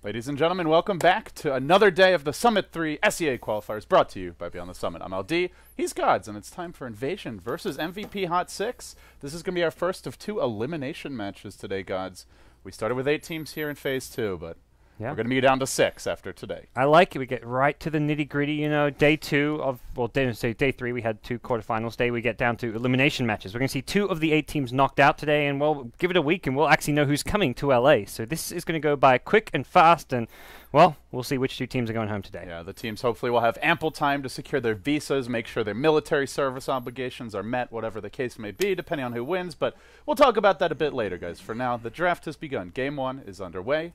Ladies and gentlemen, welcome back to another day of the Summit 3 SEA qualifiers brought to you by Beyond the Summit. I'm LD, he's GoDz, and it's time for Invasion versus MVP Hot6. This is going to be our first of 2 elimination matches today, GoDz. We started with 8 teams here in Phase 2, but we're going to be down to 6 after today. I like it. We get right to the nitty-gritty, you know. Day 2 of, well, day 3, we had 2 quarterfinals. Day we get down to elimination matches. We're going to see 2 of the 8 teams knocked out today, and well, give it a week and we'll actually know who's coming to LA. So this is going to go by quick and fast, and well, we'll see which 2 teams are going home today. Yeah, the teams hopefully will have ample time to secure their visas, make sure their military service obligations are met, whatever the case may be, depending on who wins. But we'll talk about that a bit later, guys. For now, the draft has begun. Game 1 is underway.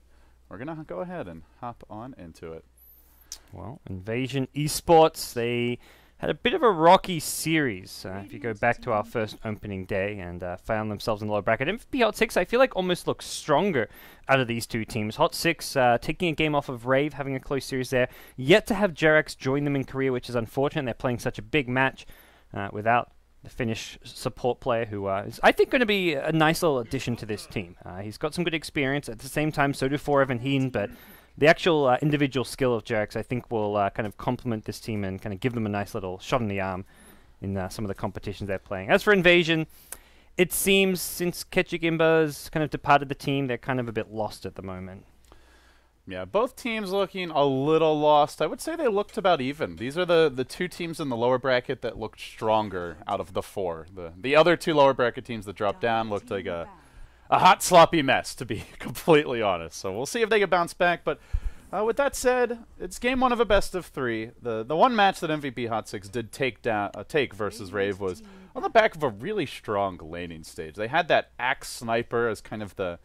We're going to go ahead and hop on into it. Well, Invasion Esports, they had a bit of a rocky series. If you go back to our first opening day and found themselves in the lower bracket. MVP Hot6, I feel like almost looks stronger out of these 2 teams. Hot6 taking a game off of Rave, having a close series there. Yet to have GoDz join them in Korea, which is unfortunate. They're playing such a big match without the Finnish support player, who is, I think, going to be a nice little addition to this team. He's got some good experience. At the same time, so do Forev and Heen, but the actual individual skill of GoDz, I think, will kind of complement this team and kind of give them a nice little shot in the arm in some of the competitions they're playing. As for Invasion, it seems since Ketchigimba's kind of departed the team, they're kind of a bit lost at the moment. Yeah, both teams looking a little lost. I would say they looked about even. These are the 2 teams in the lower bracket that looked stronger out of the 4. The other 2 lower bracket teams that dropped down looked like a hot, sloppy mess, to be completely honest. So we'll see if they can bounce back. But with that said, it's game 1 of a best of 3. The one match that MVP Hot6 did take versus Rave was on the back of a really strong laning stage. They had that Axe Sniper as kind of the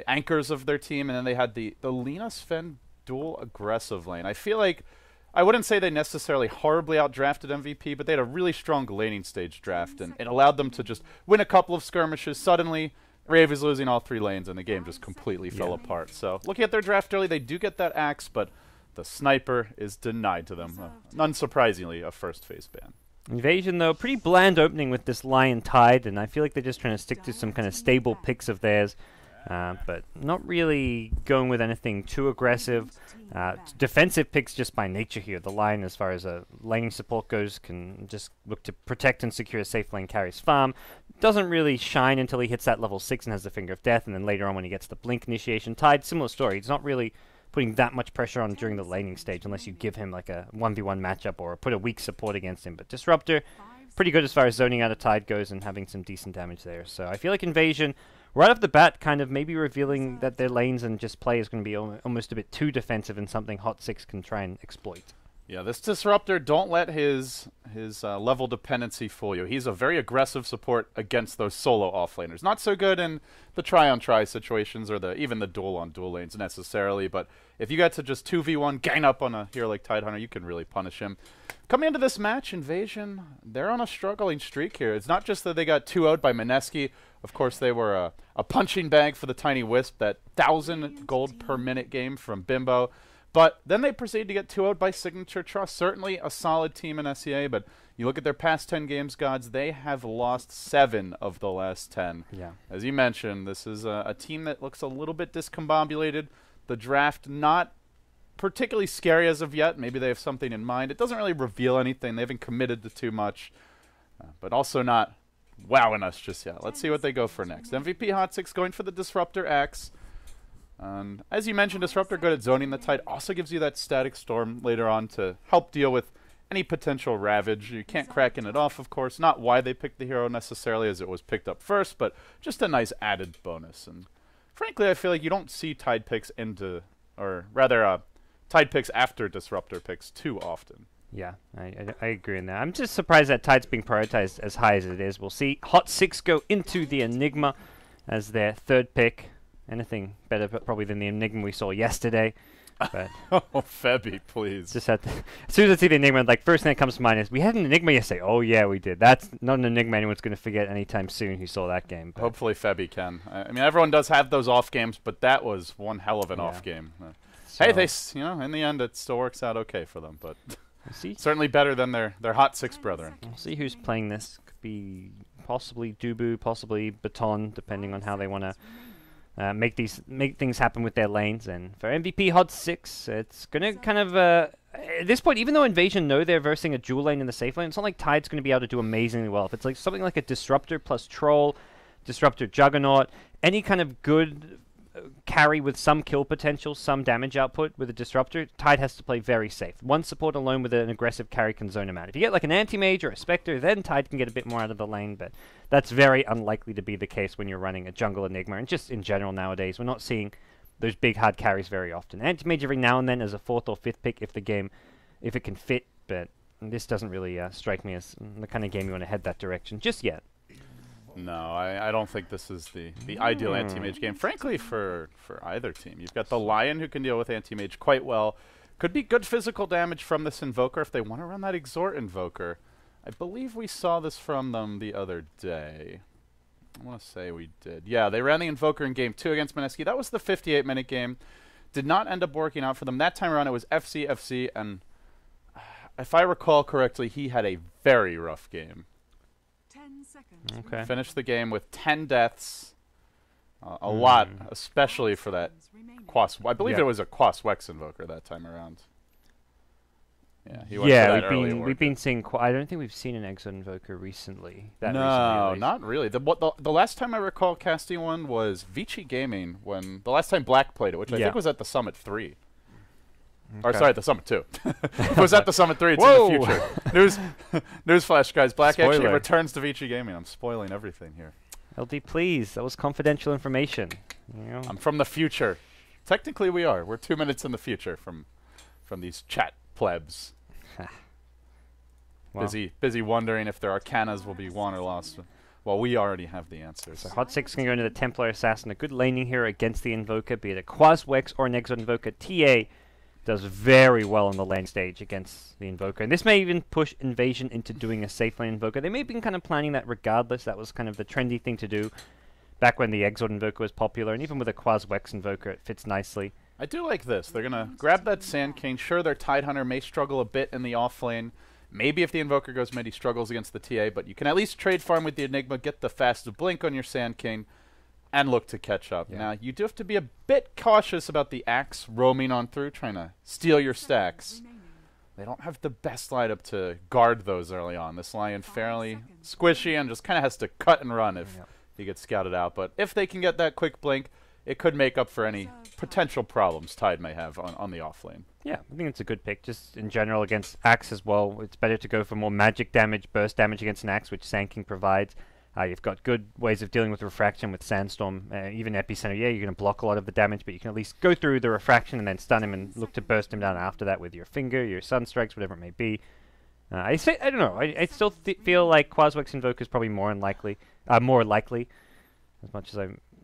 anchors of their team, and then they had the Lina Sven dual aggressive lane. I feel like, I wouldn't say they necessarily horribly outdrafted MVP, but they had a really strong laning stage draft, and it allowed them to just win a couple of skirmishes. Suddenly, Rave is losing all 3 lanes, and the game just completely fell apart. So, looking at their draft early, they do get that Axe, but the Sniper is denied to them. Unsurprisingly, a first phase ban. Invasion, though, pretty bland opening with this Lion Tide, and I feel like they're just trying to stick to some kind of stable picks of theirs. But not really going with anything too aggressive. Defensive picks just by nature here. The Lion, as far as laning support goes, can just look to protect and secure a safe lane carries farm. Doesn't really shine until he hits that level 6 and has the Finger of Death, and then later on when he gets the Blink initiation. Tide, similar story. He's not really putting that much pressure on during the laning stage unless you give him like a 1v1 matchup or put a weak support against him. But Disruptor, pretty good as far as zoning out a Tide goes and having some decent damage there. So I feel like Invasion, right off the bat, kind of maybe revealing that their lanes and just play is going to be almost a bit too defensive and something Hot6 can try and exploit. Yeah, this Disruptor, don't let his level dependency fool you. He's a very aggressive support against those solo offlaners. Not so good in the try-on-try situations or even the duel-on-duel lanes necessarily, but if you get to just 2v1 gang up on a hero like Tidehunter, you can really punish him. Coming into this match, Invasion, they're on a struggling streak here. It's not just that they got 2-0'd by Mineski. Of course, they were a punching bag for the Tiny Wisp, that 1,000 gold per minute game from Bimbo. But then they proceed to get 2-0'd by Signature Trust. Certainly a solid team in SEA, but you look at their past 10 games, GoDz, they have lost 7 of the last 10. Yeah. As you mentioned, this is a team that looks a little bit discombobulated. The draft not particularly scary as of yet. Maybe they have something in mind. It doesn't really reveal anything. They haven't committed to too much, but also not wowing us just yet. Let's see what they go for next. MVP Hot6 going for the Disruptor Axe. As you mentioned, Disruptor good at zoning the Tide. Also gives you that Static Storm later on to help deal with any potential Ravage. You can't cracking it off, of course. Not why they picked the hero necessarily, as it was picked up first, but just a nice added bonus. And frankly, I feel like you don't see Tide picks into, or rather, Tide picks after Disruptor picks too often. Yeah, I agree in that. I'm just surprised that Tide's being prioritized as high as it is. We'll see Hot6 go into the Enigma as their 3rd pick. Anything better probably than the Enigma we saw yesterday. But oh, Febby, please. Just had to, as soon as I see the Enigma, like, first thing that comes to mind is, we had an Enigma yesterday. Oh, yeah, we did. That's not an Enigma anyone's going to forget anytime soon who saw that game. But hopefully Febby can. I mean, everyone does have those off games, but that was one hell of an off game. So hey, in the end, it still works out okay for them, but certainly better than their Hot6 brethren. We'll see who's playing this. Could be possibly Dubu, possibly Baton, depending on how they want to make things happen with their lanes. And for MVP Hot6, it's gonna kind of at this point, even though Invasion know they're versing a dual lane in the safe lane, it's not like Tide's gonna be able to do amazingly well. If it's like something like a Disruptor plus Troll, Disruptor Juggernaut, any kind of good carry with some kill potential, some damage output with a Disruptor, Tide has to play very safe. One support alone with an aggressive carry can zone him out. If you get like an Anti-Mage or a Spectre, then Tide can get a bit more out of the lane, but that's very unlikely to be the case when you're running a Jungle Enigma, and just in general nowadays, we're not seeing those big hard carries very often. Anti-Mage every now and then as a 4th or 5th pick if it can fit, but this doesn't really strike me as the kind of game you want to head that direction just yet. No, I don't think this is the ideal anti-mage game, frankly, for either team. You've got the Lion who can deal with anti-mage quite well. Could be good physical damage from this Invoker if they want to run that Exhort Invoker. I believe we saw this from them the other day. I want to say we did. Yeah, they ran the Invoker in Game 2 against Mineski. That was the 58-minute game. Did not end up working out for them. That time around it was FC, and if I recall correctly, he had a very rough game. Okay. Finished the game with 10 deaths. A lot, especially for that Quas. I believe it was a Quas Wex Invoker that time around. Yeah, he went for that we've been seeing. I don't think we've seen an Exo Invoker recently. No, not really. The last time I recall casting one was VICI Gaming, when the last time Black played it, which I think was at the Summit 3. Okay. Or sorry, at the Summit 2. It was at the Summit 3. It's in the future. Newsflash, guys. Black actually returns to VICI Gaming. I'm spoiling everything here. LD, please. That was confidential information. You know. I'm from the future. Technically, we are. We're 2 minutes in the future from these chat plebs. Well. Busy wondering if their Arcanas will be won or lost. Well, we already have the answers. So Hot6 can go into the Templar Assassin. A good laning hero against the Invoker, be it a Quas Wex or an Exo Invoker. TA does very well on the lane stage against the Invoker. And this may even push Invasion into doing a safe lane Invoker. They may have been kind of planning that regardless. That was kind of the trendy thing to do back when the Exort Invoker was popular. And even with a Quas Wex Invoker, it fits nicely. I do like this. They're going to grab that Sand King. Sure, their Tidehunter may struggle a bit in the off lane. Maybe if the Invoker goes mid, he struggles against the TA. But you can at least trade farm with the Enigma, get the fast blink on your Sand King, and look to catch up. Yeah. Now, you do have to be a bit cautious about the Axe roaming on through, trying to steal your stacks. They don't have the best lineup to guard those early on. This Lion fairly squishy and just kind of has to cut and run if he gets scouted out. But if they can get that quick blink, it could make up for any potential problems Tide may have on the off lane. Yeah, I think it's a good pick. Just in general against Axe as well, it's better to go for more magic damage, burst damage against an Axe, which Sand King provides. You've got good ways of dealing with Refraction with Sandstorm, even Epicenter. Yeah, you're going to block a lot of the damage, but you can at least go through the Refraction and then stun him and look to burst him down after that with your finger, your Sunstrikes, whatever it may be. I don't know. I still feel like Quas Wex Invoker is probably more likely. As much as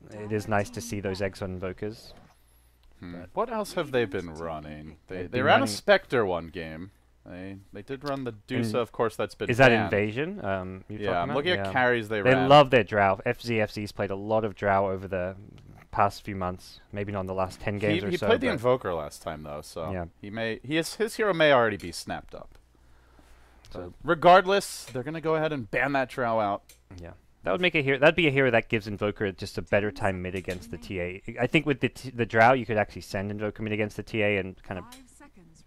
it is nice to see those Exo Invokers. What else have they been running? They ran a Spectre one game. They did run the Dusa, of course. That's been. Is that Invasion? Yeah, I'm looking at carries they ran. They love their Drow. FZFC's played a lot of Drow over the past few months. Maybe not in the last 10 games or so. He played the Invoker last time though, so his hero may already be snapped up. So regardless, they're gonna go ahead and ban that Drow out. Yeah. That would make a hero. That'd be a hero that gives Invoker just a better time mid against the TA. I think with the Drow, you could actually send Invoker mid against the TA and kind of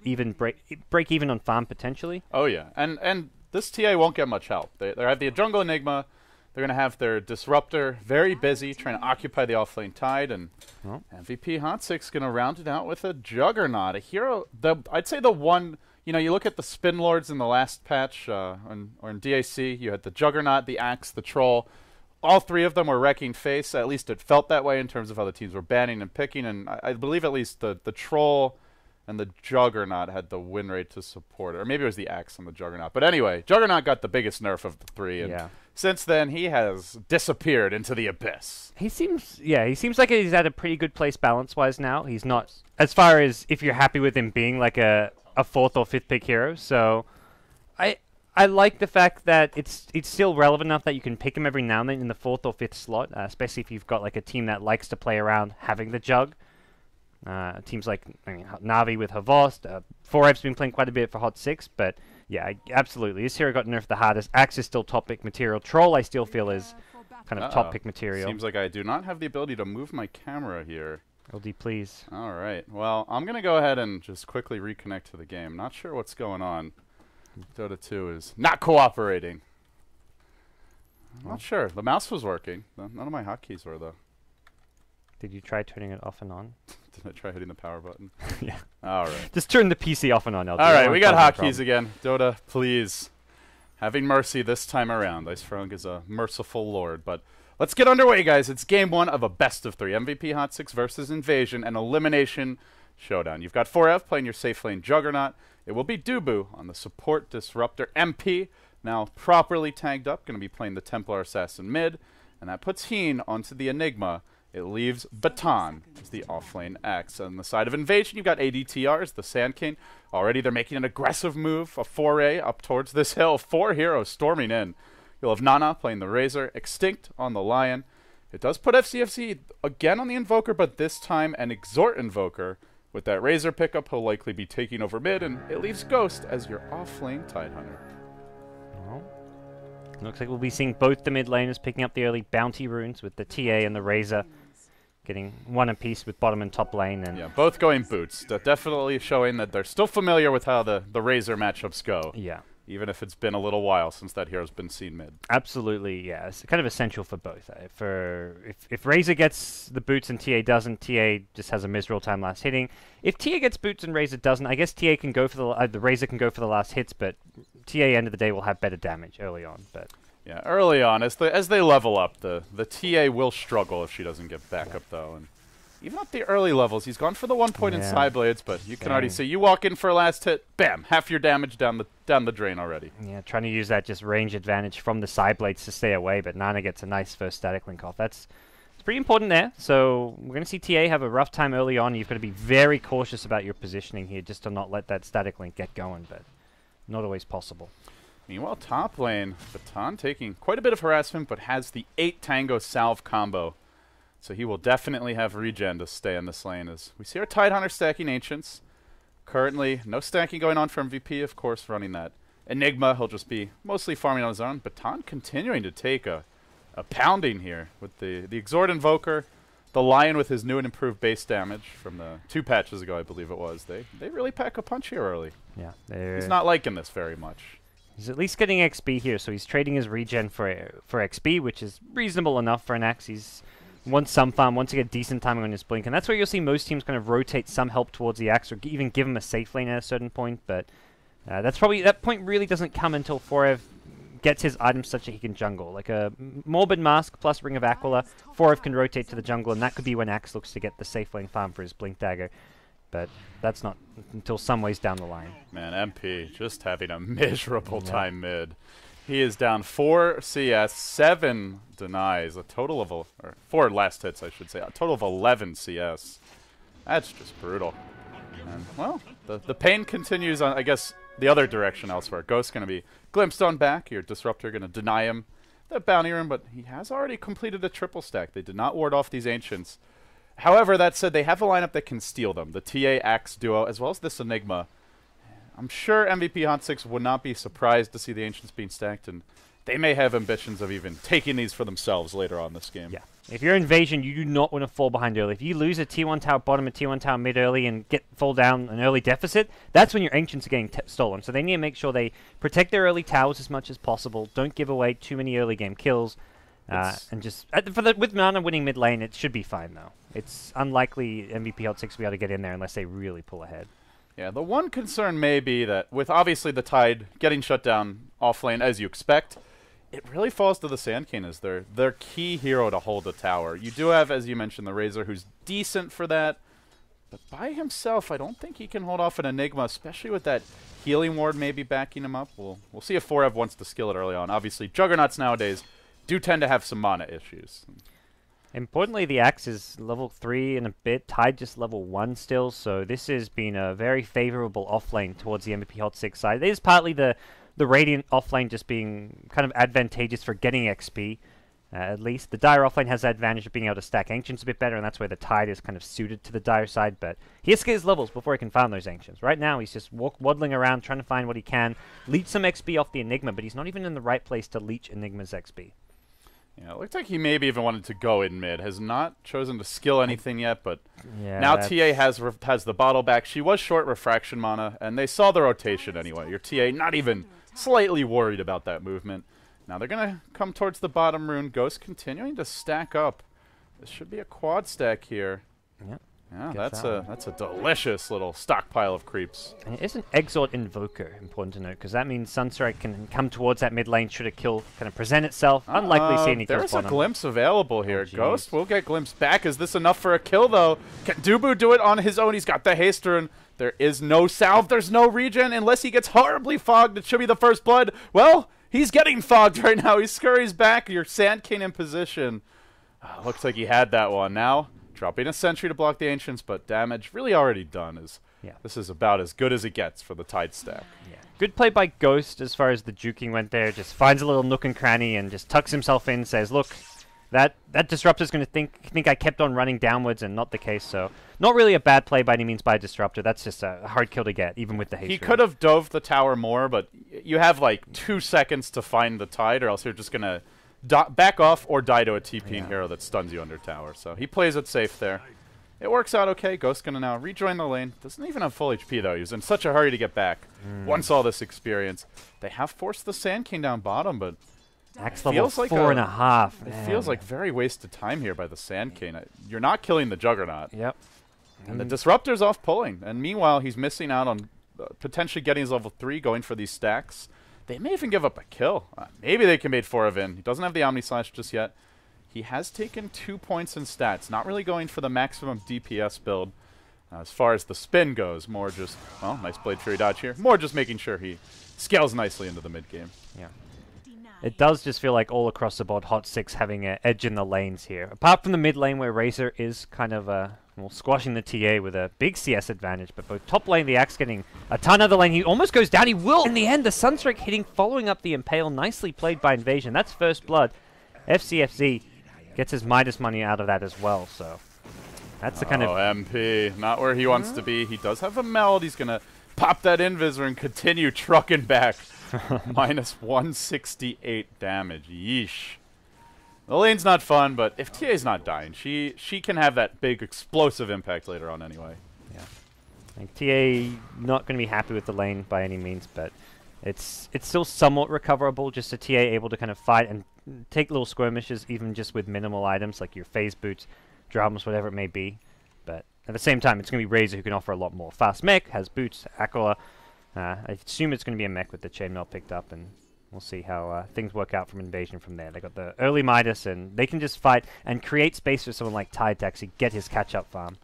even break even on farm potentially. Oh yeah, and this TA won't get much help. They have the Jungle Enigma. They're gonna have their Disruptor very busy trying to occupy the offlane Tide, and MVP Hot6 gonna round it out with a Juggernaut, a hero. I'd say the one. You know, you look at the Spin Lords in the last patch, or in DAC, you had the Juggernaut, the Axe, the Troll. All three of them were wrecking face. At least it felt that way in terms of how the teams were banning and picking. And I believe at least the Troll and the Juggernaut had the win rate to support it. Or maybe it was the Axe and the Juggernaut. But anyway, Juggernaut got the biggest nerf of the three. And since then, he has disappeared into the abyss. He seems like he's at a pretty good place balance-wise now. He's not, as far as if you're happy with him being like a 4th or 5th pick hero, so I like the fact that it's still relevant enough that you can pick him every now and then in the 4th or 5th slot, especially if you've got like a team that likes to play around having the Jug. Teams like Na'Vi with Havost, 4F's been playing quite a bit for Hot6, but yeah, absolutely. This hero got nerfed the hardest. Axe is still top pick material. Troll I still feel is kind of top pick material. Seems like I do not have the ability to move my camera here. LD, please. All right. Well, I'm going to go ahead and just quickly reconnect to the game. Not sure what's going on. Dota 2 is not cooperating. I'm not sure. The mouse was working. None of my hotkeys were, though. Did you try turning it off and on? Did I try hitting the power button? Yeah. All right. Just turn the PC off and on, LD. All right, we got hotkeys again. Dota, please. Having mercy this time around. Ice Frog is a merciful lord. But let's get underway, guys. It's game 1 of a best-of-3. MVP Hot6 versus Invasion, an elimination showdown. You've got 4F playing your safe lane Juggernaut. It will be Dubu on the support Disruptor. MP, now properly tagged up, going to be playing the Templar Assassin mid. And that puts Heen onto the Enigma. It leaves Baton as the offlane X. On the side of Invasion, you've got ADTRs, the Sand King. Already they're making an aggressive move, a foray up towards this hill. 4 heroes storming in. You'll have Nana playing the Razor, Extinct on the Lion. It does put FCFC again on the Invoker, but this time an Exhort Invoker. With that Razor pickup, he'll likely be taking over mid, and it leaves Ghost as your offlane Tidehunter. Well, looks like we'll be seeing both the mid laners picking up the early bounty runes with the TA and the Razor. Getting one apiece with bottom and top lane. And yeah, both going boots. Definitely showing that they're still familiar with how the Razor matchups go. Yeah. Even if it's been a little while since that hero's been seen mid. Absolutely, yeah. It's kind of essential for both. If Razor gets the boots and TA doesn't, TA just has a miserable time last hitting. If TA gets boots and Razor doesn't, I guess TA can go for the Razor can go for the last hits, but TA end of the day will have better damage early on. But yeah, early on, as they level up, the TA will struggle if she doesn't get backup, though. And even at the early levels, he's gone for the 1 point in side blades, but you can already see, you walk in for a last hit, bam, half your damage down the drain already. Yeah, trying to use that just range advantage from the side blades to stay away, but Nana gets a nice first static link off. It's pretty important there. So we're going to see TA have a rough time early on. You've got to be very cautious about your positioning here just to not let that static link get going, but not always possible. Meanwhile, top lane, Baton taking quite a bit of harassment, but has the 8 Tango Salve combo. So he will definitely have regen to stay in this lane. As we see our Tidehunter stacking Ancients. Currently, no stacking going on for MVP, of course, running that Enigma. He'll just be mostly farming on his own. Baton continuing to take a pounding here with the Exhort Invoker. The Lion with his new and improved base damage from the 2 patches ago, I believe it was. They really pack a punch here early. Yeah, he's not liking this very much. He's at least getting XP here, so he's trading his regen for XP, which is reasonable enough for an Axe. He's wants some farm, wants to get decent timing on his blink, and that's where you'll see most teams kind of rotate some help towards the Axe, or even give him a safe lane at a certain point, but that point really doesn't come until Forev gets his items such that he can jungle. Like a Morbid Mask plus Ring of Aquila, Forev can rotate to the jungle, and that could be when Axe looks to get the safe lane farm for his blink dagger. But that's not until some ways down the line. Man, MP just having a miserable time mid. He is down 4 CS, 7 denies, a total of, or 4 last hits, I should say, a total of 11 CS. That's just brutal. And, well, the pain continues on, I guess, the other direction elsewhere. Ghost's going to be glimpsed on back. Your Disruptor going to deny him the bounty room, but he has already completed a triple stack. They did not ward off these Ancients. However, that said, they have a lineup that can steal them. The TA Axe duo, as well as this Enigma. I'm sure MVP Hot6 would not be surprised to see the Ancients being stacked, and they may have ambitions of even taking these for themselves later on this game. Yeah. If you're Invasion, you do not want to fall behind early. If you lose a T1 tower bottom, a T1 tower mid early, and fall down an early deficit, that's when your Ancients are getting stolen. So they need to make sure they protect their early towers as much as possible, don't give away too many early game kills, and just with Nana winning mid lane, it should be fine though. It's unlikely MVP Hot6 will be able to get in there unless they really pull ahead. Yeah, the one concern may be that with obviously the Tide getting shut down off lane as you expect, it really falls to the Sand King as their key hero to hold the tower. You do have, as you mentioned, the Razor, who's decent for that, but by himself, I don't think he can hold off an Enigma, especially with that healing ward maybe backing him up. We'll see if 4Ev wants to skill it early on. Obviously, Juggernauts nowadays do tend to have some mana issues. Importantly, the Axe is level 3 and a bit, Tide just level 1 still, so this has been a very favorable offlane towards the MVP Hot6 side. It is partly the Radiant offlane just being kind of advantageous for getting XP, at least. The Dire offlane has the advantage of being able to stack Ancients a bit better, and that's where the Tide is kind of suited to the Dire side, but he has to get his levels before he can farm those Ancients. Right now, he's just waddling around trying to find what he can, leech some XP off the Enigma, but he's not even in the right place to leech Enigma's XP. Yeah, it looks like he maybe even wanted to go in mid. Has not chosen to skill anything yet, but Yeah, now TA has the bottle back. She was short refraction mana, and they saw the rotation anyway. Your TA not even slightly worried about that movement. Now they're going to come towards the bottom rune. Ghost continuing to stack up. This should be a quad stack here. Yep. Yeah, that's a delicious little stockpile of creeps. And it is an Exort Invoker, important to note, because that means Sunstrike can come towards that mid lane should a kill kind of present itself. Unlikely to see any kills. There's a glimpse available here. Oh, Ghost will get glimpse back. Is this enough for a kill, though? Can Dubu do it on his own? He's got the haste rune. There is no salve. There's no regen unless he gets horribly fogged. It should be the first blood. Well, he's getting fogged right now. He scurries back. Your Sand King in position. Looks like he had that one. Now, dropping a sentry to block the Ancients, but damage really already done. This is about as good as it gets for the Tide stack. Yeah. Good play by Ghost as far as the juking went there. Just finds a little nook and cranny and just tucks himself in, says, look, that Disruptor's going to think I kept on running downwards, and not the case. So not really a bad play by any means by Disruptor. That's just a hard kill to get, even with the haste. He could have dove the tower more, but you have like 2 seconds to find the Tide, or else you're just going to back off or die to a TPing hero that stuns you under tower. So he plays it safe there. It works out okay. Ghost's going to now rejoin the lane. Doesn't even have full HP, though. He was in such a hurry to get back. Once all this experience. They have forced the Sand King down bottom, but Max level 4.5. It feels like very wasted time here by the Sand King. You're not killing the Juggernaut. Yep. And the Disruptor's off pulling. And meanwhile, he's missing out on potentially getting his level 3, going for these stacks. They may even give up a kill. Maybe they can bait 4 of in. He doesn't have the Omni Slash just yet. He has taken 2 points in stats. Not really going for the maximum DPS build. As far as the spin goes, more just, well, nice Blade Fury dodge here. More just making sure he scales nicely into the mid game. Yeah. It does just feel like all across the board, Hot6 having an edge in the lanes here. Apart from the mid lane where Razor is kind of well, squashing the TA with a big CS advantage, but both top lane, the Axe getting a ton of the lane. He almost goes down. He will in the end. The Sunstrike hitting, following up the Impale. Nicely played by Invasion. That's first blood. FCFZ gets his Midas money out of that as well, so that's the kind of... MP, not where he wants to be. He does have a meld. He's going to pop that Invisor and continue trucking back. Minus 168 damage. Yeesh. The lane's not fun, but if TA's not dying, she can have that big explosive impact later on anyway. Yeah. Like, TA not going to be happy with the lane by any means, but it's still somewhat recoverable. Just a TA able to kind of fight and take little skirmishes, even just with minimal items like your phase boots, drums, whatever it may be. But at the same time, it's going to be Razor who can offer a lot more. Fast mech, has boots, Aquila. I assume it's going to be a mech with the chainmail picked up, and we'll see how things work out from Invasion from there. They got the early Midas, and they can just fight and create space for someone like Tide to actually get his catch-up farm.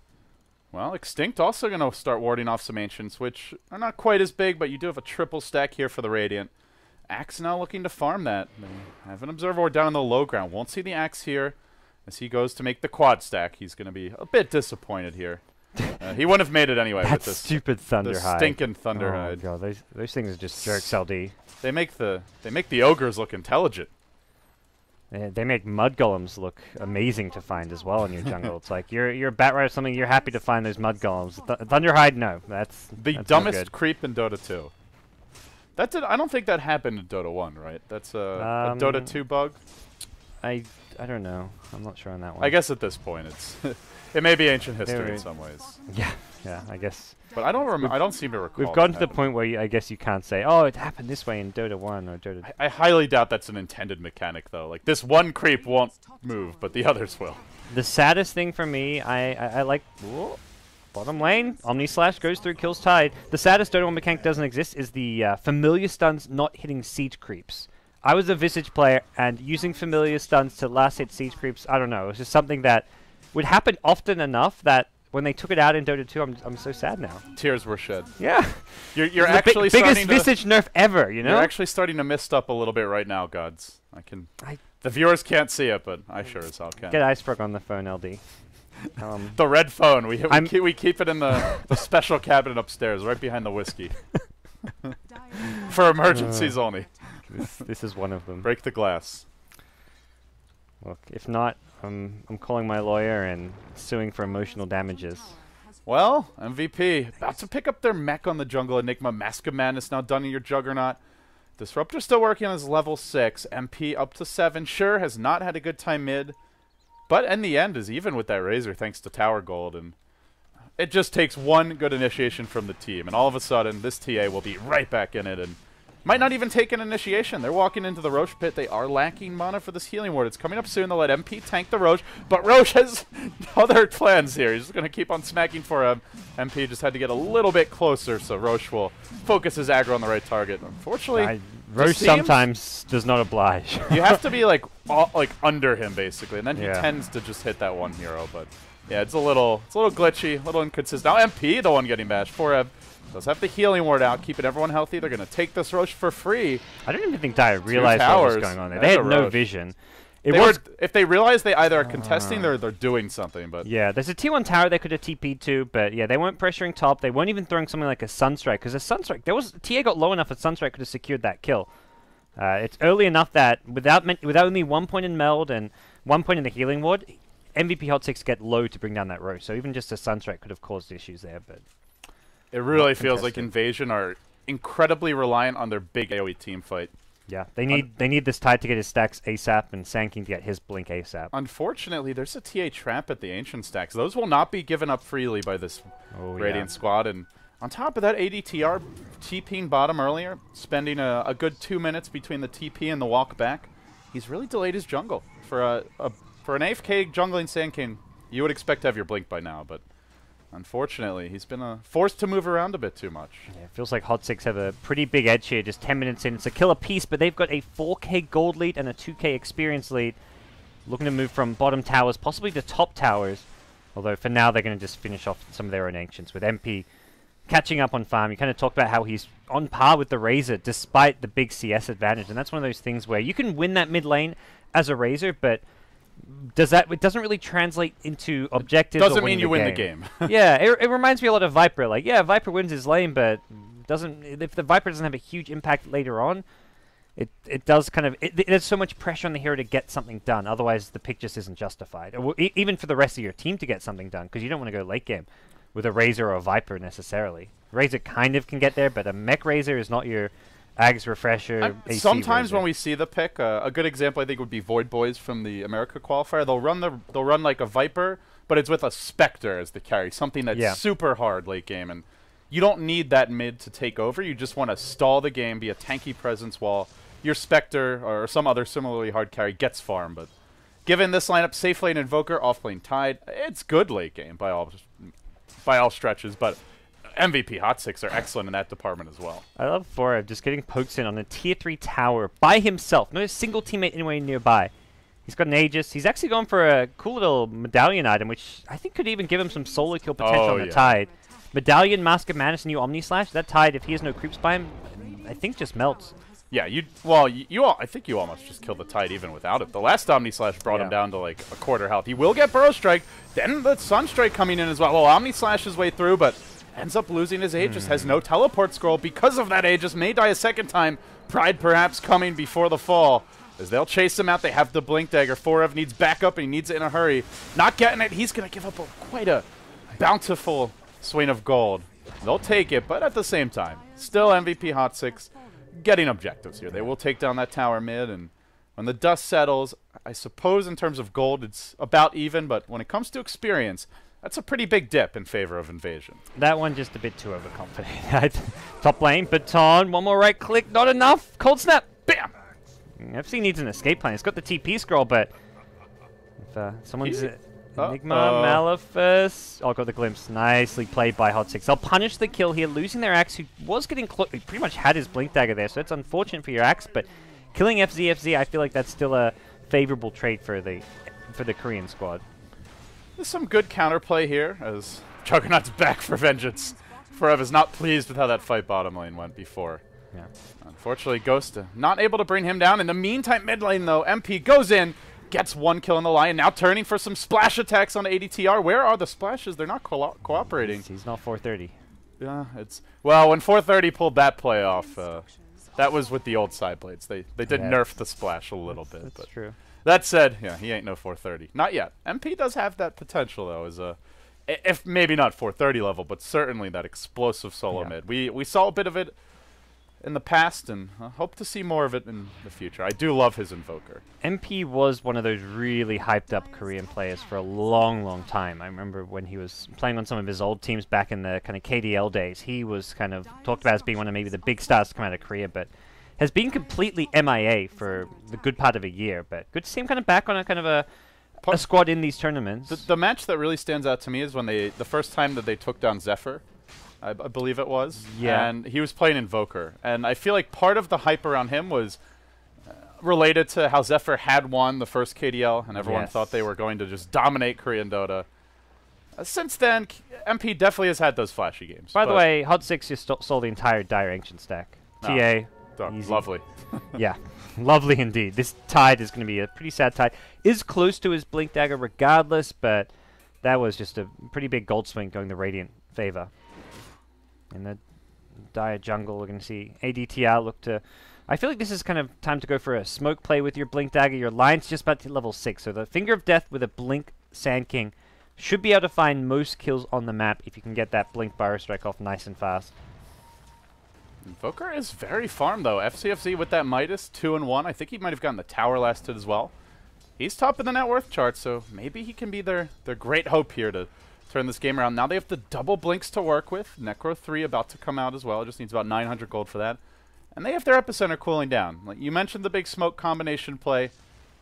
Well, Extinct also going to start warding off some Ancients, which are not quite as big, but you do have a triple stack here for the Radiant. Axe now looking to farm that. They have an Observer down in the low ground. Won't see the Axe here. As he goes to make the quad stack, he's going to be a bit disappointed here. He wouldn't have made it anyway with this stupid Thunderhide. Stinking Thunderhide. Oh god, those things are just jerks, LD. They make the ogres look intelligent. They make mud golems look amazing to find as well in your jungle. It's like you're a bat rat or something. You're happy to find those mud golems. Thunderhide, no, that's dumbest creep in Dota 2. I don't think that happened in Dota 1, right? That's a Dota 2 bug. I don't know. I'm not sure on that one. I guess at this point it's it may be ancient history in some ways. Yeah, I guess. But I don't seem to recall. We've gotten to the point where I guess you can't say, oh, it happened this way in Dota 1 or Dota 2. I highly doubt that's an intended mechanic, though. Like, this one creep won't move, but the others will. The saddest thing for me, I like... Whoa, bottom lane, Omni Slash goes through, kills Tide. The saddest Dota 1 mechanic doesn't exist is the familiar stuns not hitting siege creeps. I was a Visage player, and using familiar stuns to last hit siege creeps, I don't know, it was just something that would happen often enough that when they took it out in Dota 2, I'm so sad now. Tears were shed. Yeah. You're actually biggest Visage nerf ever, you know? You're actually starting to mist up a little bit right now, GoDz. The viewers can't see it, but I sure as hell can. Get Iceberg on the phone, LD. The red phone. We keep it in the special cabinet upstairs, right behind the whiskey. For emergencies only. This is one of them. Break the glass. Look, if not, I'm calling my lawyer and suing for emotional damages. Well, MVP about to pick up their mech on the jungle Enigma. Mask of Madness now done in your Juggernaut. Disruptor still working on his level 6. MP up to 7. Sure, has not had a good time mid. But in the end is even with that Razor thanks to Tower Gold. And it just takes one good initiation from the team. And all of a sudden, this TA will be right back in it. And might not even take an initiation. They're walking into the Roche pit. They are lacking mana for this healing ward. It's coming up soon. They'll let MP tank the Roche. But Roche has other plans here. He's just going to keep on smacking for him. MP just had to get a little bit closer, so Roche will focus his aggro on the right target. Unfortunately, Roche sometimes does not oblige. You have to be like under him basically, and then he tends to just hit that one hero. But yeah, it's a little glitchy, a little inconsistent. Now MP, the one getting bashed. Forev does have the healing ward out, keeping everyone healthy. They're going to take this Roche for free. I don't even think Dire realized what was going on there. They had no vision. If they realize they either are contesting or they're doing something, but yeah, there's a T1 tower they could have TP'd to, but yeah, they weren't pressuring top. They weren't even throwing something like a Sunstrike, because a Sunstrike, TA got low enough that Sunstrike could have secured that kill. It's early enough that without only 1 point in meld and 1 point in the healing ward, MVP Hot6 get low to bring down that Roche. So even just a Sunstrike could have caused issues there, but it really feels like Invasion are incredibly reliant on their big AoE team fight. Yeah, they need this Tide to get his stacks ASAP and Sanking to get his blink ASAP. Unfortunately, there's a TA trap at the Ancient stacks. Those will not be given up freely by this Radiant squad. And on top of that, ADTR TPing bottom earlier, spending a good 2 minutes between the TP and the walk back. He's really delayed his jungle. For an AFK jungling Sand King, you would expect to have your blink by now, but unfortunately, he's been forced to move around a bit too much. Yeah, it feels like Hot6 have a pretty big edge here, just 10 minutes in. It's a killer piece, but they've got a 4k gold lead and a 2k experience lead. Looking to move from bottom towers, possibly to top towers. Although for now, they're going to just finish off some of their own Ancients. With MP catching up on farm, you kind of talked about how he's on par with the Razor, despite the big CS advantage. And that's one of those things where you can win that mid lane as a Razor, but it doesn't really translate into objectives. Doesn't mean you win the game. Yeah, it reminds me a lot of Viper. Like, yeah, Viper wins his lane, but if the Viper doesn't have a huge impact later on, it does kind of there's so much pressure on the hero to get something done. Otherwise, the pick just isn't justified. Even for the rest of your team to get something done, because you don't want to go late game with a Razor or a Viper necessarily. Razor kind of can get there, but a mech Razor is not your Ags Refresher. Sometimes Razor. when we see the pick, a good example I think would be Void Boys from the America qualifier. They'll run like a Viper, but it's with a Spectre as the carry, something that's super hard late game, and you don't need that mid to take over. You just want to stall the game, be a tanky presence while your Spectre or some other similarly hard carry gets farm. But given this lineup, safe lane Invoker, off lane Tide, it's good late game by all stretches, but MVP Hot6 are excellent in that department as well. I love Forev just getting poked in on a tier 3 tower by himself. No single teammate anywhere nearby. He's got an Aegis. He's actually going for a cool little medallion item, which I think could even give him some solo kill potential on the Tide. Medallion, Mask of Madness, new Omni Slash. That Tide, if he has no creeps by him, I think just melts. Yeah, I think you almost just killed the Tide even without it. The last Omni Slash brought him down to like a quarter health. He will get Burrow Strike, then the Sunstrike coming in as well. Well, Omni Slash his way through, but ends up losing his Aegis, has no teleport scroll because of that Aegis, may die a second time. Pride perhaps coming before the fall. As they'll chase him out, they have the Blink Dagger. Forev needs backup, and he needs it in a hurry. Not getting it, he's going to give up quite a bountiful swing of gold. They'll take it, but at the same time, still MVP Hot6 getting objectives here. They will take down that tower mid, and when the dust settles, I suppose in terms of gold, it's about even, but when it comes to experience, that's a pretty big dip in favor of Invasion. That one just a bit too overconfident. Top lane, Baton, one more right click, not enough. Cold Snap, bam! FC needs an escape plan. It's got the TP scroll, but if someone's Enigma, Malefice, got the glimpse. Nicely played by Hot6. They'll punish the kill here, losing their Axe, who was getting close. He pretty much had his Blink Dagger there, so it's unfortunate for your Axe, but killing FZ, I feel like that's still a favorable trait for the Korean squad. There's some good counterplay here, as Juggernaut's back for vengeance. Forev is not pleased with how that fight bottom lane went before. Yeah. Unfortunately, Ghost not able to bring him down. In the meantime, mid lane, though, MP goes in, gets one kill in the line, now turning for some splash attacks on ADTR. Where are the splashes? They're not cooperating. He's not 430. Yeah, well, when 430 pulled that play off, that was with the old side blades. They did nerf the splash a little bit. That's true. That said, yeah, he ain't no 430. Not yet. MP does have that potential, though, as if maybe not 430 level, but certainly that explosive solo mid. We saw a bit of it in the past, and hope to see more of it in the future. I do love his Invoker. MP was one of those really hyped up Korean players for a long, long time. I remember when he was playing on some of his old teams back in the kind of KDL days, he was kind of talked about as being one of maybe the big stars to come out of Korea, but has been completely MIA for the good part of a year. But good to see him kind of back on a kind of a squad in these tournaments. The match that really stands out to me is when the first time that they took down Zephyr, I believe it was. Yeah. And he was playing Invoker. And I feel like part of the hype around him was related to how Zephyr had won the first KDL, and everyone thought they were going to just dominate Korean Dota. Since then, MP definitely has had those flashy games. By the way, Hot6 just stole the entire Dire Ancient stack. TA. Lovely. Yeah. Lovely indeed. This tide is going to be a pretty sad tide. Is close to his Blink Dagger regardless, but that was just a pretty big gold swing going the Radiant favor. In the Dire jungle, we're going to see ADTR look to... I feel like this is kind of time to go for a smoke play with your Blink Dagger. Your line's just about to hit level 6, so the Finger of Death with a Blink Sand King should be able to find most kills on the map if you can get that Blink Burrow Strike off nice and fast. Invoker is very farmed, though. FCFZ with that Midas, 2-1. I think he might have gotten the tower last hit as well. He's top of the net worth chart, so maybe he can be their great hope here to turn this game around. Now they have the double blinks to work with. Necro 3 about to come out as well. Just needs about 900 gold for that. And they have their Epicenter cooling down. Like you mentioned the big smoke combination play.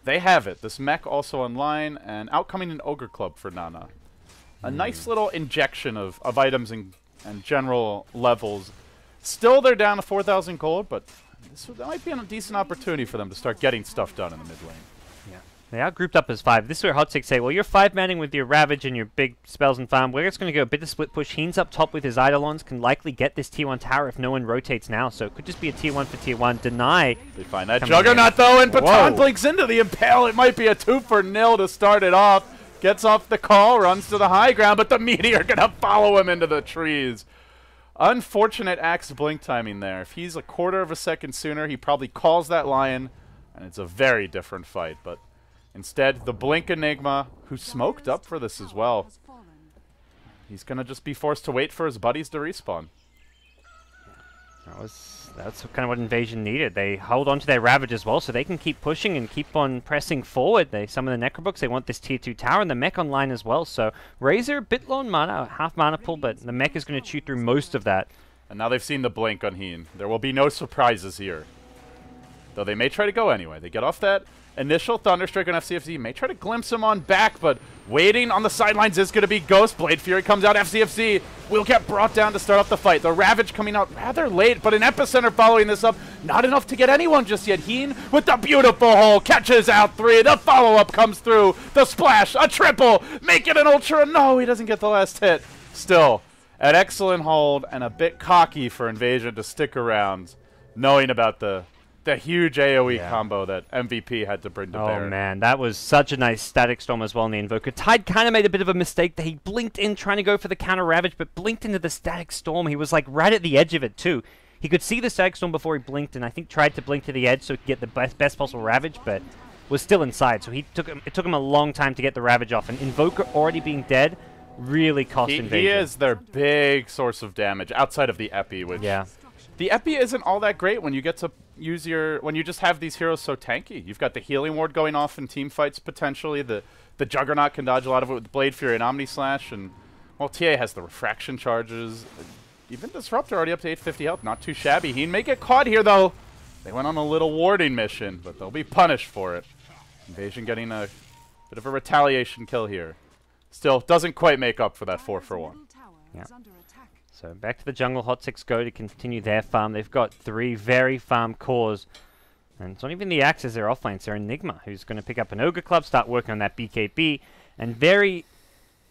They have it. This mech also online, and outcoming an Ogre Club for Nana. A nice little injection of items and general levels. Still, they're down to 4,000 gold, but that might be a decent opportunity for them to start getting stuff done in the mid lane. Yeah. They are grouped up as 5. This is where Hot6 say, well, you're 5-manning with your Ravage and your big spells and farm. We're just going to go a bit of split push. Heen's up top with his Eidolons, can likely get this tier 1 tower if no one rotates now, so it could just be a tier 1 for tier 1. Deny. They find that Juggernaut, though, and Baton blinks into the Impale. It might be a 2-for-0 to start it off. Gets off the call, runs to the high ground, but the Meteor going to follow him into the trees. Unfortunate Axe blink timing there. If he's a quarter of a second sooner, he probably calls that Lion, and it's a very different fight. But instead, the Blink Enigma, who smoked up for this as well, he's going to just be forced to wait for his buddies to respawn. That's kind of what Invasion needed. They hold on to their Ravage as well, so they can keep pushing and keep on pressing forward. They summon the Necrobooks. They want this tier 2 tower and the mech online as well. So Razor, a bit low in mana, half mana pool, but the mech is going to chew through most of that. And now they've seen the blink on Heen. There will be no surprises here. Though they may try to go anyway. They get off that initial Thunderstrike on FCFZ. May try to glimpse him on back, but waiting on the sidelines is going to be Ghost. Blade Fury comes out. FCFZ will get brought down to start off the fight. The Ravage coming out rather late, but an Epicenter following this up. Not enough to get anyone just yet. Heen with the beautiful hole. Catches out 3. The follow-up comes through. The splash. A triple. Make it an ultra. No, he doesn't get the last hit. Still, an excellent hold and a bit cocky for Invasion to stick around, knowing about the huge AoE combo that MVP had to bring to bear. Oh man, that was such a nice Static Storm as well in the Invoker. Tide kind of made a bit of a mistake that he blinked in trying to go for the counter Ravage, but blinked into the Static Storm. He was like right at the edge of it too. He could see the Static Storm before he blinked, and I think tried to blink to the edge so he could get the best possible Ravage, but was still inside. So it took him a long time to get the Ravage off, and Invoker already being dead really cost Invasion. He is their big source of damage outside of the Epi, which the Epi isn't all that great when you get to use when you just have these heroes so tanky. You've got the healing ward going off in team fights potentially. The Juggernaut can dodge a lot of it with Blade Fury and Omni Slash, and well, TA has the refraction charges. Even Disruptor already up to 850 health, not too shabby. He may get caught here though. They went on a little warding mission, but they'll be punished for it. Invasion getting a bit of a retaliation kill here. Still doesn't quite make up for that 4-for-1. Yeah. So back to the jungle, Hot6 go to continue their farm. They've got 3 very farm cores. And it's not even the Axes, they're offlane. It's their Enigma, who's going to pick up an Ogre Club, start working on that BKB. And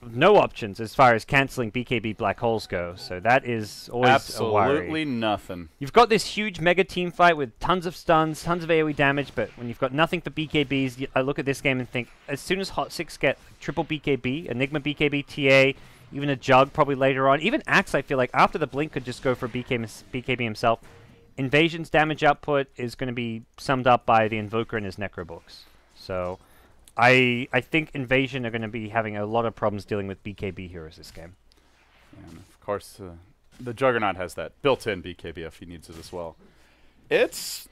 no options as far as cancelling BKB Black Holes go. So that is always a worry. Absolutely nothing. You've got this huge mega team fight with tons of stuns, tons of AoE damage, but when you've got nothing for BKBs, I look at this game and think, as soon as Hot6 get triple BKB, Enigma BKB, TA, even a Jug probably later on. Even Axe, I feel like, after the Blink could just go for BKB himself. Invasion's damage output is going to be summed up by the Invoker and his Necrobooks. So I think Invasion are going to be having a lot of problems dealing with BKB heroes this game. And of course, the Juggernaut has that built-in BKB if he needs it as well. It's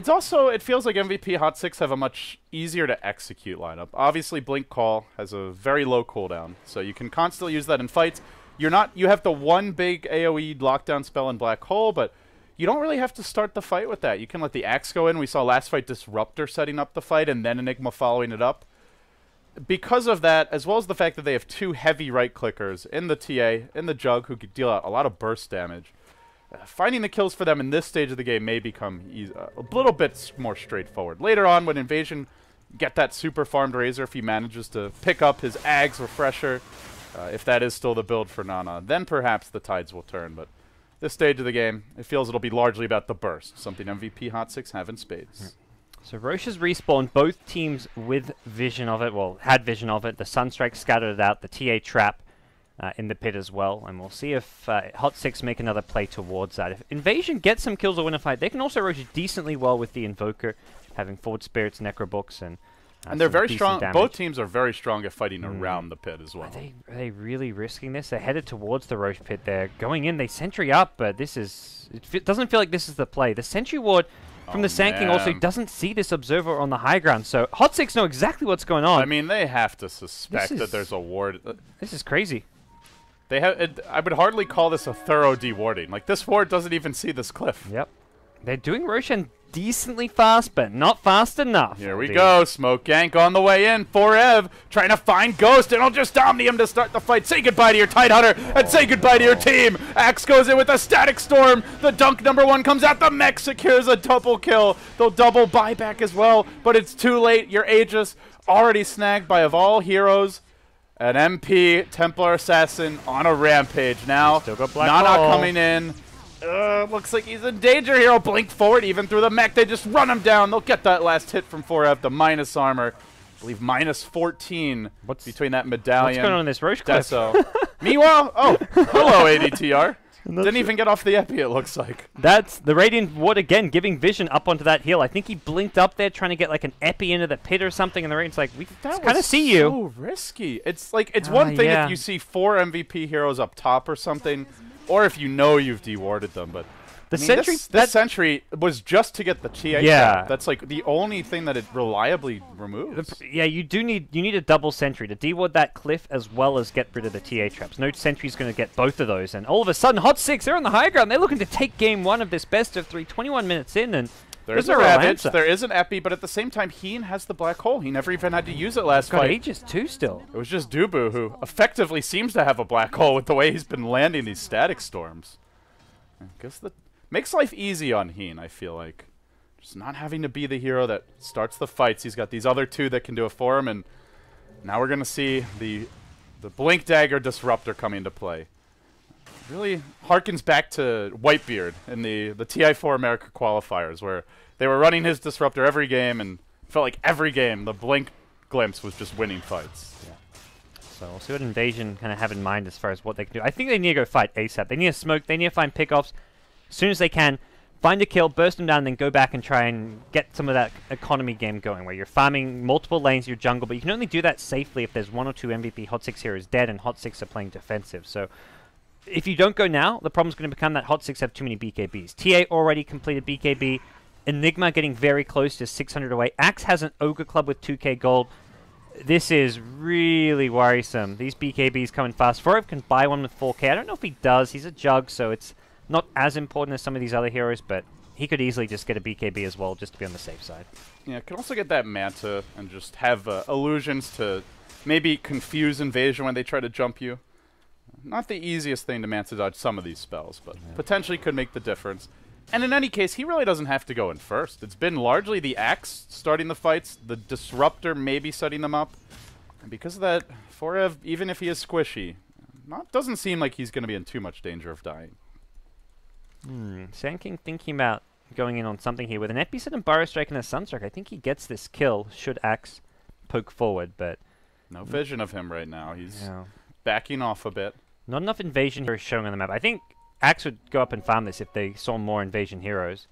also, it feels like MVP Hot6 have a much easier to execute lineup. Obviously, Blink Call has a very low cooldown, so you can constantly use that in fights. You have the one big AoE lockdown spell in Black Hole, but you don't really have to start the fight with that. You can let the Axe go in. We saw last fight Disruptor setting up the fight and then Enigma following it up. Because of that, as well as the fact that they have two heavy right clickers in the TA, in the Jug, who could deal out a lot of burst damage, finding the kills for them in this stage of the game may become a little bit more straightforward. Later on, when Invasion get that super farmed Razor, if he manages to pick up his Ags Refresher, if that is still the build for Nana, then perhaps the tides will turn. But this stage of the game, it feels it'll be largely about the burst, something MVP Hot6 have in spades. So Roche has respawned, both teams with vision of it, well, had vision of it. The Sunstrike scattered it out, the TA trap in the pit as well, and we'll see if Hot6 make another play towards that. If Invasion gets some kills or win a fight, they can also Roche decently well with the Invoker, having Forward Spirits, Necrobooks, and they're very strong. Damage. Both teams are very strong at fighting around the pit as well. Are they really risking this? They're headed towards the Roche pit. They're going in. They sentry up, but this is... It doesn't feel like this is the play. The sentry ward from the Sand King also doesn't see this observer on the high ground, so Hot6 know exactly what's going on. I mean, they have to suspect that there's a ward. This is crazy. They have. I would hardly call this a thorough dewarding. Like, this ward doesn't even see this cliff. Yep. They're doing Roshan decently fast, but not fast enough. Here we go. Smoke gank on the way in. Forev trying to find Ghost, and I'll just Omnium to start the fight. Say goodbye to your Tidehunter, and say goodbye to your team. Axe goes in with a Static Storm. The dunk #1 comes out. The mech secures a double kill. They'll double buyback as well, but it's too late. Your Aegis already snagged by, of all heroes, an MP Templar Assassin on a rampage. Now, Nana coming in. Looks like he's in danger here. He'll blink forward even through the mech. They just run him down. They'll get that last hit from 4F, the minus armor. I believe minus 14 between that medallion. What's going on in this Roche cliff? Meanwhile, hello ADTR. Didn't even get off the epi, it looks like. That's the Radiant Ward again, giving vision up onto that hill. I think he blinked up there trying to get like an epi into the pit or something, and the Radiant's like, we kind of see you. So risky. It's like, it's one thing if you see 4 MVP heroes up top or something, or if you know you've dewarded them, but the sentry, this sentry was just to get the TA trap. That's like the only thing that it reliably removes. You need a double sentry to deward that cliff as well as get rid of the TA traps. No sentry's going to get both of those, and all of a sudden Hot6, they're on the high ground. They're looking to take game 1 of this best of 3, 21 minutes in, and there's a Ravage, there is an epi, but at the same time, Heen has the Black Hole. He never even had to use it last fight. Aegis too still. It was just Dubu, who effectively seems to have a Black Hole with the way he's been landing these Static Storms. I guess that makes life easy on Heen, I feel like. Just not having to be the hero that starts the fights. He's got these other 2 that can do it for him, and now we're going to see the Blink Dagger Disruptor come into play. Really harkens back to Whitebeard in the TI4 America qualifiers, where they were running his Disruptor every game, and felt like every game the Blink Glimpse was just winning fights. Yeah. So we'll see what Invasion kind of have in mind as far as what they can do. I think they need to go fight ASAP. They need to smoke. They need to find pickoffs as soon as they can. Find a kill, burst them down, and then go back and try and get some of that economy game going, where you're farming multiple lanes, your jungle, but you can only do that safely if there's 1 or 2 MVP Hot6 heroes dead and Hot6 are playing defensive. So if you don't go now, the problem's going to become that Hot6 have too many BKBs. TA already completed BKB. Enigma getting very close to 600 away. Axe has an Ogre Club with 2k gold. This is really worrisome. These BKBs coming fast. Forev can buy one with 4k. I don't know if he does. He's a Jug, so it's not as important as some of these other heroes, but he could easily just get a BKB as well, just to be on the safe side. Yeah, can also get that Manta and just have illusions to maybe confuse Invasion when they try to jump you. Not the easiest thing to Manta dodge some of these spells, but potentially could make the difference. And in any case, he really doesn't have to go in first. It's been largely the Axe starting the fights, the Disruptor maybe setting them up. And because of that, Forev, even if he is squishy, doesn't seem like he's going to be in too much danger of dying. Sand King thinking about going in on something here with an Episet and Burrow Strike and a Sunstrike. I think he gets this kill should Axe poke forward, but no vision of him right now. He's backing off a bit. Not enough Invasion heroes showing on the map. I think Axe would go up and farm this if they saw more Invasion heroes.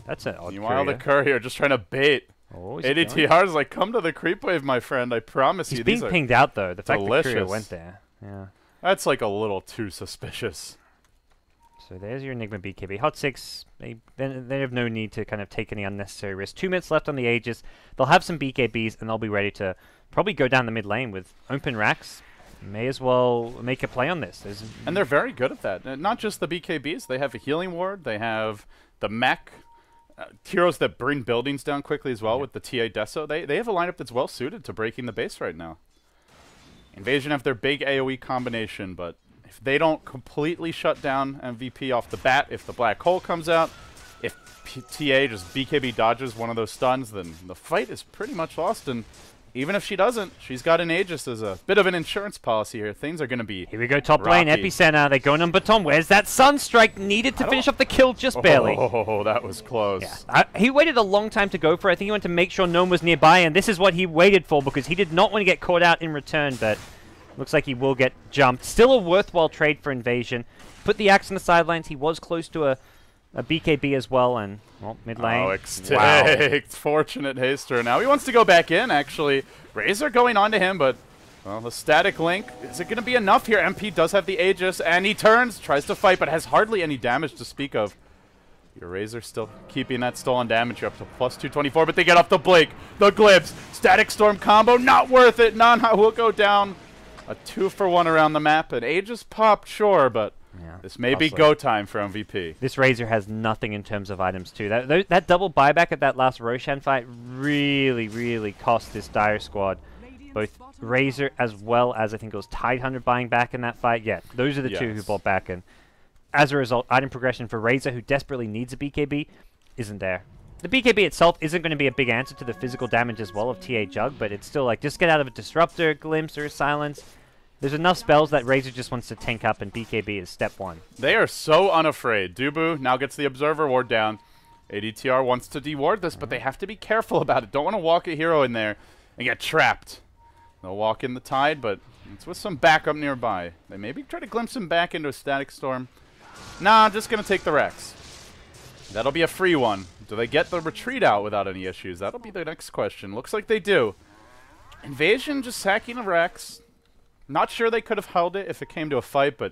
That's an odd Meanwhile, the Courier just trying to bait. Oh, ADTR's like, come to the creep wave, my friend. I promise you. He's being pinged out, though. The fact that delicious. Courier went there. Yeah. That's like a little too suspicious. So there's your Enigma BKB. Hot6, they have no need to kind of take any unnecessary risk. 2 minutes left on the Aegis. They'll have some BKBs, and they'll be ready to probably go down the mid lane with open racks. May as well make a play on this. And they're very good at that. Not just the BKBs. They have a healing ward. They have the mech. Heroes that bring buildings down quickly as well with the TA Deso. They have a lineup that's well suited to breaking the base right now. Invasion have their big AoE combination, but if they don't completely shut down MVP off the bat, if the black hole comes out, if TA just BKB dodges one of those stuns, then the fight is pretty much lost. And even if she doesn't, she's got an Aegis as a bit of an insurance policy here. Things are going to be Here we go, top rocky. lane, Epicenter. They go on Baton. Where's that Sunstrike? Needed to finish off the kill just barely. Oh, that was close. Yeah. He waited a long time to go for it. I think he wanted to make sure no one was nearby, and this is what he waited for because he did not want to get caught out in return, but looks like he will get jumped. Still a worthwhile trade for Invasion. Put the axe on the sidelines. He was close to a BKB as well, and, well, mid lane. Oh, extinct. Fortunate haster. Now he wants to go back in, actually. Razor going on to him, but, well, the static link, is it going to be enough here? MP does have the Aegis, and he turns, tries to fight, but has hardly any damage to speak of. Your Razor still keeping that stolen damage up to plus 224, but they get off the Blake. The Glibs. Static Storm combo, not worth it. Nana will go down. A 2-for-1 around the map. An Aegis popped, sure, but this may be go time for MVP. This Razor has nothing in terms of items, too. That double buyback at that last Roshan fight really, really cost this Dire squad. Both Razor as well as, I think it was Tidehunter buying back in that fight. Yeah, those are the two who bought back. And as a result, item progression for Razor, who desperately needs a BKB, isn't there. The BKB itself isn't going to be a big answer to the physical damage as well of TA Jug, but it's still like, just get out of a Disruptor, Glimpse, or Silence. There's enough spells that Razor just wants to tank up, and BKB is step 1. They are so unafraid. Dubu now gets the Observer ward down. ADTR wants to deward this, but they have to be careful about it. Don't want to walk a hero in there and get trapped. They'll walk in the Tide, but it's with some backup nearby. They maybe try to glimpse him back into a Static Storm. Nah, I'm just going to take the Rex. That'll be a free one. Do they get the retreat out without any issues? That'll be the next question. Looks like they do. Invasion just sacking a Rex. Not sure they could have held it if it came to a fight, but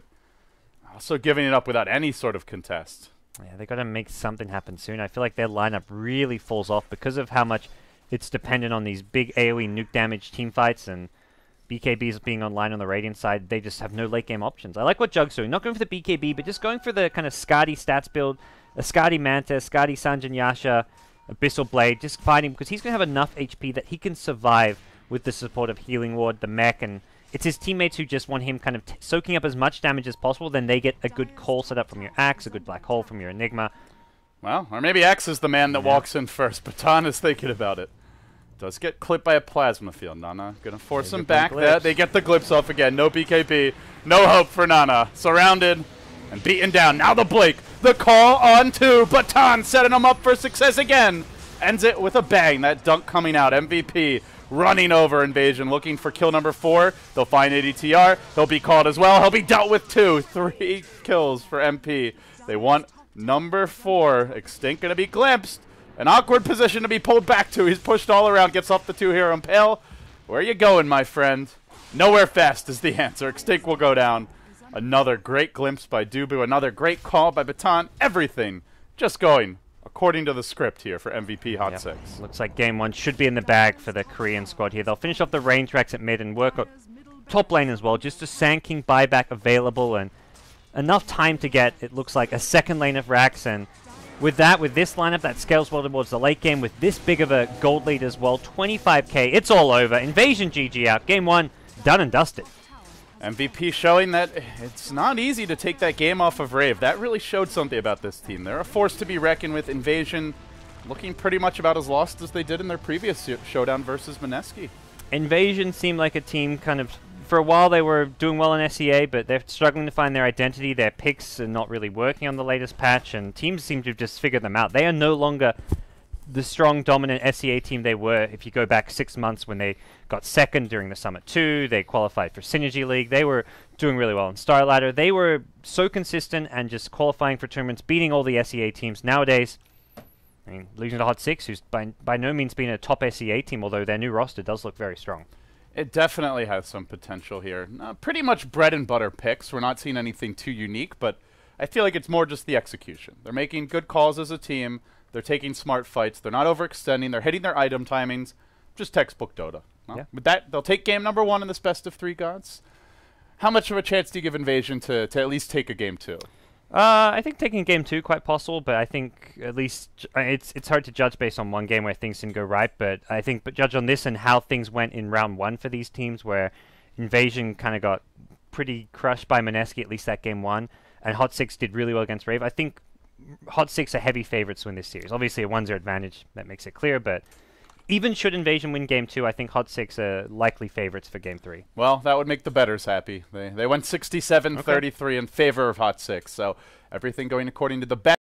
also giving it up without any sort of contest. Yeah, they got to make something happen soon. I feel like their lineup really falls off because of how much it's dependent on these big AoE nuke damage team fights, and BKBs being online on the Radiant side. They just have no late game options. I like what Jug's doing. Not going for the BKB, but just going for the kind of Skadi stats build, a Skadi Manta, Skadi Sanjan Yasha, Abyssal Blade, just fighting because he's going to have enough HP that he can survive with the support of Healing Ward, the mech, and it's his teammates who just want him kind of soaking up as much damage as possible. Then they get a good call set up from your Axe, a good Black Hole from your Enigma. Well, or maybe Axe is the man that walks in first. Baton is thinking about it. Does get clipped by a Plasma Field. Nana going to force him back there. They get the Glimpse off again. No BKB. No hope for Nana. Surrounded and beaten down. Now the Blake. The call on to Baton, setting him up for success again. Ends it with a bang. That dunk coming out. MVP running over Invasion, looking for kill number 4. They'll find ADTR. He'll be called as well. He'll be dealt with 2. 3 kills for MP. They want number 4. Extinct going to be glimpsed. An awkward position to be pulled back to. He's pushed all around. Gets off the 2 hero impale. Where are you going, my friend? Nowhere fast is the answer. Extinct will go down. Another great glimpse by Dubu. Another great call by Baton. Everything just going according to the script here for MVP Hot6. Looks like game 1 should be in the bag for the Korean squad here. They'll finish off the range racks at mid and work on top lane as well. Just a Sand King buyback available and enough time to get, it looks like, a second lane of racks. And with that, with this lineup, that scales well towards the late game with this big of a gold lead as well. 25k, it's all over. Invasion GG out. Game 1, done and dusted. MVP showing that it's not easy to take that game off of Rave. That really showed something about this team. They're a force to be reckoned with. Invasion looking pretty much about as lost as they did in their previous showdown versus Mineski. Invasion seemed like a team kind of, for a while they were doing well in SEA, but they're struggling to find their identity. Their picks are not really working on the latest patch, and teams seem to have just figured them out. They are no longer the strong, dominant SEA team they were if you go back 6 months when they got second during the Summit 2. They qualified for Synergy League. They were doing really well in Star Ladder. They were so consistent and just qualifying for tournaments, beating all the SEA teams. Nowadays, I mean, losing to Hot6, who's by no means been a top SEA team, although their new roster does look very strong. It definitely has some potential here. Pretty much bread and butter picks. We're not seeing anything too unique, but I feel like it's more just the execution. They're making good calls as a team. They're taking smart fights. They're not overextending. They're hitting their item timings. Just textbook Dota. Well, Yeah. with that, they'll take game number 1 in this best of 3 GoDz. How much of a chance do you give Invasion to at least take a game 2? I think taking game 2 quite possible, but I think at least it's hard to judge based on one game where things didn't go right. But I think judge on this and how things went in round 1 for these teams, where Invasion kind of got pretty crushed by Mineski, at least that game 1, and Hot6 did really well against Rave. I think Hot6 are heavy favorites to win this series. Obviously, a 1-0 advantage, that makes it clear, but even should Invasion win game 2, I think Hot6 are likely favorites for game 3. Well, that would make the bettors happy. They went 67-33 in favor of Hot6, so everything going according to the bet.